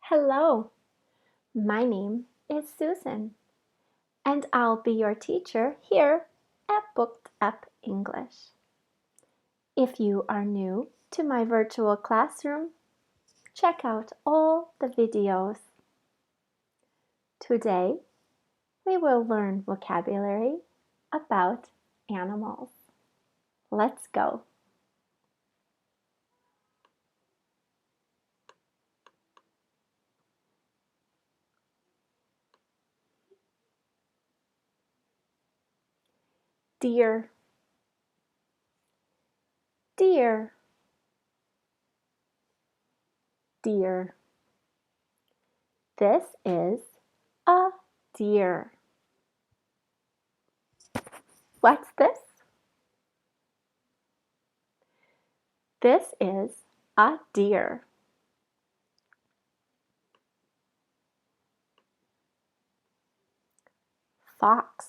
Hello, my name is Susan, and I'll be your teacher here at Booked Up English. If you are new to my virtual classroom, check out all the videos. Today, we will learn vocabulary about animals. Let's go. Deer, deer, deer. This is a deer. What's this? This is a deer. Fox,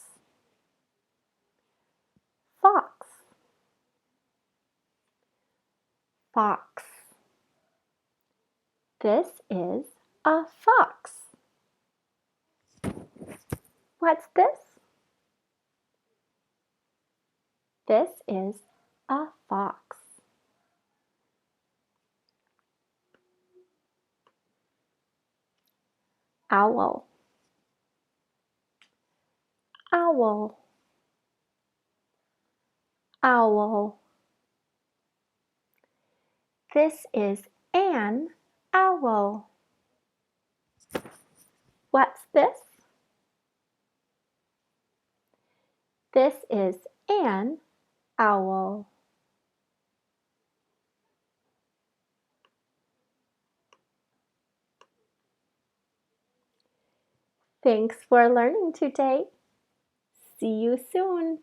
fox, fox. This is a fox. What's this? This is a fox. Owl, owl, owl. This is an owl. What's this? This is an owl. Thanks for learning today. See you soon.